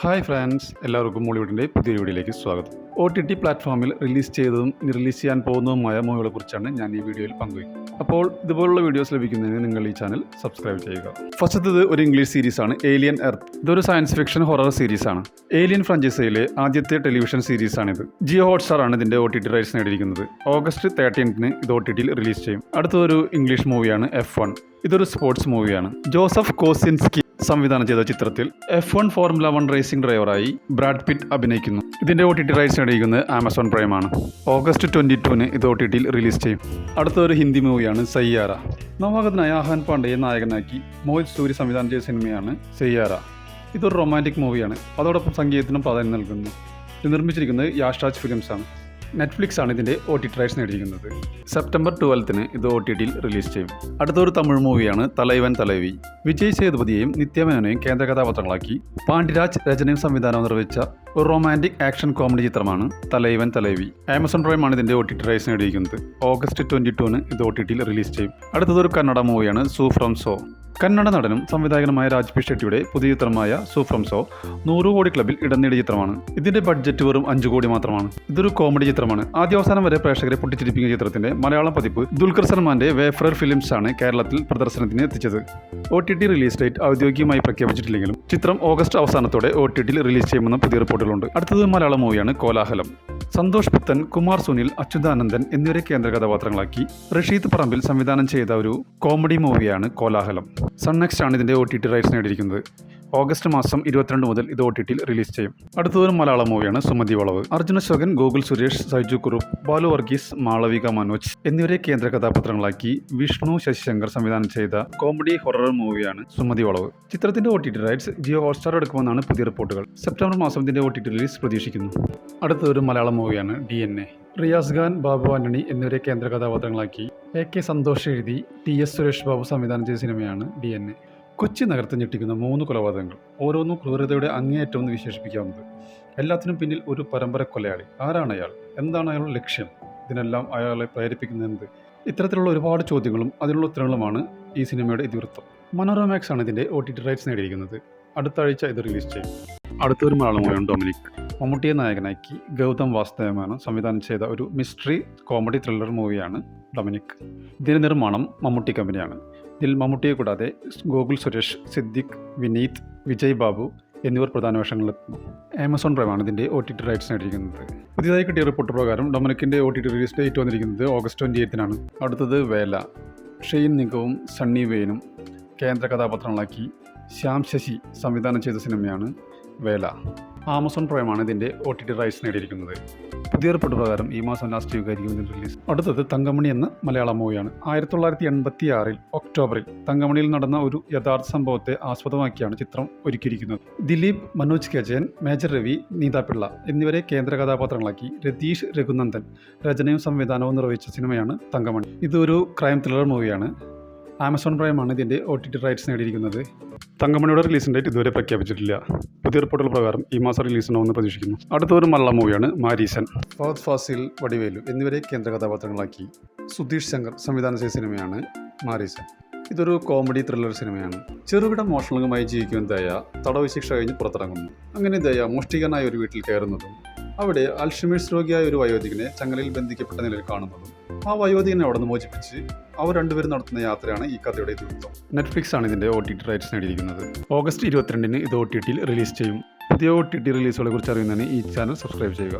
Hi friends, എല്ലാവർക്കും മോളിവുഡിൻ്റെ പുതിയ വീഡിയോയിലേക്ക് സ്വാഗതം. OTT പ്ലാറ്റ്ഫോമിൽ റിലീസ് ചെയ്തതും റിലീസ് ചെയ്യാൻ പോകുന്നതുമായ മൂവികളെ കുറിച്ചാണ് ഞാൻ ഈ വീഡിയോയിൽ പങ്കുവയ്ക്കുന്നത്. അപ്പോൾ ഇതുപോലുള്ള വീഡിയോസ് ലഭിക്കുന്നതിന് നിങ്ങൾ ഈ ചാനൽ സബ്സ്ക്രൈബ് ചെയ്യുക. ഫസ്റ്റത്തത് ഒരു ഇംഗ്ലീഷ് സീരീസാണ് ഏലിയൻ എർത്ത്. ഇതൊരു സയൻസ് ഫിക്ഷൻ ഹൊറർ സീരീസാണ്. ഏലിയൻ ഫ്രാഞ്ചൈസിയിലെ ആദ്യത്തെ ടെലിവിഷൻ സീരീസാണിത്. ജിയോ ഹോട്ട്സ്റ്റാർ ആണ് ഇതിൻ്റെ OTT റൈറ്റ്സ് നേടിയിരിക്കുന്നത്. ഓഗസ്റ്റ് 13 ഇത് OTTയിൽ റിലീസ് ചെയ്യും. അടുത്തൊരു ഇംഗ്ലീഷ് മൂവിയാണ് F1. ഇതൊരു സ്പോർട്സ് മൂവിയാണ്. ജോസഫ് കോസിൻസ്കി സംവിധാനം ചെയ്ത ചിത്രത്തിൽ F1 ഫോർമുല 1 റേസിംഗ് ഡ്രൈവറായി ബ്രാഡ് പിറ്റ് അഭിനയിക്കുന്നു. ഇതിൻ്റെ OTT റൈറ്റ്സ് നേടിയിരിക്കുന്നത് ആമസോൺ പ്രൈം ആണ്. ഓഗസ്റ്റ് 22 ഇത് OTTയിൽ റിലീസ് ചെയ്യും. അടുത്തൊരു ഹിന്ദി മൂവിയാണ് സയ്യാര. നവാഗതനായ ആഹാൻ പാണ്ഡെയെ നായകനാക്കി മോഹിത് സൂരി സംവിധാനം ചെയ്ത സിനിമയാണ് സയ്യാര. ഇതൊരു റൊമാൻറ്റിക് മൂവിയാണ്. അതോടൊപ്പം സംഗീതത്തിനും പ്രാധാന്യം നൽകുന്നു. ഇത് നിർമ്മിച്ചിരിക്കുന്നത് യാഷ്രാജ് ഫിലിംസ് ആണ്. നെറ്റ്ഫ്ലിക്സ് ആണ് ഇതിൻ്റെ OTT റൈറ്റ്സ് നേടിയിരിക്കുന്നത്. സെപ്റ്റംബർ 12 ഇത് OTTയിൽ റിലീസ് ചെയ്യും. അടുത്തൊരു തമിഴ് മൂവിയാണ് തലൈവൻ തലൈവി. വിജയ് സേതുപതിയെയും നിത്യമേനോനെയും കേന്ദ്ര കഥാപാത്രങ്ങളാക്കി പാണ്ഡിരാജ് രചനയും സംവിധാനവും നിർവഹിച്ച ഒരു റൊമാൻറ്റിക് ആക്ഷൻ കോമഡി ചിത്രമാണ് തലൈവൻ തലൈവി. ആമസോൺ പ്രൈം ആണ് ഇതിൻ്റെ OTT റൈറ്റ്സ് നേടിയിരിക്കുന്നത്. ഓഗസ്റ്റ് 22 ഇത് OTTയിൽ റിലീസ് ചെയ്യും. അടുത്തതൊരു കന്നഡ മൂവിയാണ് സൂ ഫ്രം സോ. കന്നഡ നടനും സംവിധായകനുമായ രാജ്പി ഷെട്ടിയുടെ പുതിയ ചിത്രമായ സൂ ഫ്രം സോ 100 കോടി ക്ലബിൽ ഇടം നേടിയ ചിത്രമാണ്. ഇതിന്റെ ബഡ്ജറ്റ് വെറും 5 കോടി മാത്രമാണ്. ഇതൊരു കോമഡി ചിത്രമാണ്. ആദ്യാവസാനം വരെ പ്രേക്ഷകരെ പൊട്ടിച്ചിരിപ്പിക്കുന്ന ചിത്രത്തിന്റെ മലയാളം പതിപ്പ് ദുൽഖർ സൽമാന്റെ വേഫറർ ഫിലിംസ് ആണ് കേരളത്തിൽ പ്രദർശനത്തിന് എത്തിച്ചത്. OTT റിലീസ് ഡേറ്റ് ഔദ്യോഗികമായി പ്രഖ്യാപിച്ചിട്ടില്ലെങ്കിലും ചിത്രം ഓഗസ്റ്റ് അവസാനത്തോടെ OTTയിൽ റിലീസ് ചെയ്യുമെന്ന് പുതിയ റിപ്പോർട്ടുകളുണ്ട്. അടുത്തത് മലയാളം മൂവിയാണ് കോലാഹലം. സന്തോഷ് പുത്തൻ, കുമാർ സുനിൽ, അച്യുതാനന്ദൻ എന്നിവരെ കേന്ദ്ര കഥാപാത്രങ്ങളാക്കി റഷീദ് പറമ്പിൽ സംവിധാനം ചെയ്ത ഒരു കോമഡി മൂവിയാണ് കോലാഹലം. സൺനെക്സ്റ്റ് ആണ് ഇതിൻ്റെ OTT റൈറ്റ്സ് നേടിയിരിക്കുന്നത്. ഓഗസ്റ്റ് 22 മുതൽ ഇത് OTTയിൽ റിലീസ് ചെയ്യും. അടുത്തൊരു മലയാളം മൂവിയാണ് സുമതി വളവ്. അർജുന അശോകൻ, ഗോകുൽ സുരേഷ്, സൈജു കുറുപ്പ്, ബാലു വർഗീസ്, മാളവിക മനോജ് എന്നിവരെ കേന്ദ്ര കഥാപാത്രങ്ങളാക്കി വിഷ്ണു ശശിശങ്കർ സംവിധാനം ചെയ്ത കോമഡി ഹൊറർ മൂവിയാണ് സുമതി വളവ്. ചിത്രത്തിന്റെ OTT റൈറ്റ്സ് ജിയോ ഹോട്ട്സ്റ്റാർ എടുക്കുമെന്നാണ് പുതിയ റിപ്പോർട്ടുകൾ. സെപ്റ്റംബർ മാസം ഇതിന്റെ OTT റിലീസ് പ്രതീക്ഷിക്കുന്നു. അടുത്തൊരു മലയാളം മൂവിയാണ് DNA. റിയാസ് ഖാൻ, ബാബു ആന്റണി എന്നിവരെ കേന്ദ്ര കഥാപാത്രങ്ങളാക്കി AK സന്തോഷ് എഴുതി TS സുരേഷ് ബാബു സംവിധാനം ചെയ്ത സിനിമയാണ് DNA. കൊച്ചി നഗരത്തെ ഞെട്ടിക്കുന്ന 3 കൊലപാതകങ്ങൾ, ഓരോന്നും ക്രൂരതയുടെ അങ്ങേയറ്റം എന്ന് വിശേഷിപ്പിക്കാവുന്നത്. എല്ലാത്തിനും പിന്നിൽ ഒരു പരമ്പര കൊലയാളി. ആരാണ് അയാൾ? എന്താണ് അയാളുടെ ലക്ഷ്യം? ഇതിനെല്ലാം അയാളെ പ്രേരിപ്പിക്കുന്നത്? ഇത്തരത്തിലുള്ള ഒരുപാട് ചോദ്യങ്ങളും അതിനുള്ള ഉത്തരങ്ങളുമാണ് ഈ സിനിമയുടെ ഇതിവൃത്തം. മനോരമാക്സ് ആണ് ഇതിൻ്റെ OTT റൈറ്റ്സ് നേടിയിരിക്കുന്നത്. അടുത്ത ആഴ്ച ഇത് റിലീസ് ചെയ്യും. അടുത്തൊരു മലയാളം മൂവിയാണ് ഡൊമിനിക്. മമ്മൂട്ടിയെ നായകനാക്കി ഗൗതം വാസുദേവനാണ് സംവിധാനം ചെയ്ത ഒരു മിസ്റ്ററി കോമഡി ത്രില്ലർ മൂവിയാണ് ഡൊമിനിക്. ഇതിൻ്റെ നിർമ്മാണം മമ്മൂട്ടി കമ്പനിയാണ്. ഇതിൽ മമ്മൂട്ടിയെ കൂടാതെ ഗോകുൽ സുരേഷ്, സിദ്ദിഖ്, വിനീത്, വിജയ് ബാബു എന്നിവർ പ്രധാന വേഷങ്ങളിലെത്തുന്നു. ആമസോൺ പ്രൈം ആണ് ഇതിൻ്റെ OTT റൈറ്റ്സ് നേടിയിരിക്കുന്നത്. പുതിയതായി കിട്ടിയ റിപ്പോർട്ട് പ്രകാരം ഡൊമിനിക്കിൻ്റെ OTT റിലീസ് ഡേറ്റ് വന്നിരിക്കുന്നത് ഓഗസ്റ്റ് 28 അടുത്തത് വേല. ഷെയ്ൻ നിഗവും സണ്ണി വെയിനും കേന്ദ്ര കഥാപാത്രങ്ങളാക്കി ശ്യാം ശശി സംവിധാനം ചെയ്ത സിനിമയാണ് വേല. ആമസോൺ പ്രൈം ആണ് ഇതിൻ്റെ OTT റൈറ്റ്സ് നേടിയിരിക്കുന്നത്. പുതിയ റിപ്പോർട്ട് പ്രകാരം ഈ മാസം ലാസ്റ്റ് വീക്കായിരിക്കും ഇതിൻ്റെ റിലീസ്. അടുത്തത് തങ്കമണി എന്ന മലയാളം മൂവിയാണ്. 1986 ഒക്ടോബറിൽ തങ്കമണിയിൽ നടന്ന ഒരു യഥാർത്ഥ സംഭവത്തെ ആസ്പദമാക്കിയാണ് ചിത്രം ഒരുക്കിയിരിക്കുന്നത്. ദിലീപ്, മനോജ് കെ ജയൻ, മേജർ രവി, നീതാപിള്ള എന്നിവരെ കേന്ദ്ര കഥാപാത്രങ്ങളാക്കി രതീഷ് രഘുനന്ദൻ രചനയും സംവിധാനവും നിർവഹിച്ച സിനിമയാണ് തങ്കമണി. ഇതൊരു ക്രൈം ത്രില്ലർ മൂവിയാണ്. ആമസോൺ പ്രൈം ആണ് ഇതിൻ്റെ OTT റൈറ്റ്സ് നേടിയിരിക്കുന്നത്. തങ്കമണിയുടെ റിലീസിൻ്റെ ഡേറ്റ് ഇതുവരെ പ്രഖ്യാപിച്ചിട്ടില്ല. പുതിയ റിപ്പോർട്ടുകൾ പ്രകാരം ഈ മാസം റിലീസിനാവുമെന്ന് പ്രതീക്ഷിക്കുന്നു. അടുത്തൊരു മലയാളം മൂവിയാണ് മാരീസൻ. ഫഹദ് ഫാസിൽ, വടിവേലു എന്നിവരെ കേന്ദ്ര കഥാപാത്രങ്ങളാക്കി സുധീഷ് ശങ്കർ സംവിധാനം ചെയ്ത സിനിമയാണ് മാരീസൻ. ഇതൊരു കോമഡി ത്രില്ലർ സിനിമയാണ്. ചെറുകിട മോഷണങ്ങളുമായി ജീവിക്കുന്ന ദയ തടവ് ശിക്ഷ കഴിഞ്ഞ് പുറത്തിറങ്ങുന്നു. അങ്ങനെ ദയ മോഷ്ടിക്കാനായ ഒരു വീട്ടിൽ കയറുന്നതും അവിടെ അൽഷിമേഴ്സ് രോഗിയായ ഒരു വയോധികനെ ചങ്ങലയിൽ ബന്ധിക്കപ്പെട്ട നിലയിൽ കാണുന്നതും ആ വയോധികനെ അവിടെ നിന്ന് മോചിപ്പിച്ച് അവർ രണ്ടുപേരും നടത്തുന്ന യാത്രയാണ് ഈ കഥയുടെ ഇതിവൃത്തം. നെറ്റ്ഫ്ലിക്സ് ആണ് ഇതിൻ്റെ OTT റൈറ്റ്സ് നേടിയിരിക്കുന്നത്. ഓഗസ്റ്റ് 22 ഇത് OTTയിൽ റിലീസ് ചെയ്യും. പുതിയ OTT റിലീസുകളെ കുറിച്ച് അറിയുന്നതിന് ഈ ചാനൽ സബ്സ്ക്രൈബ് ചെയ്യുക.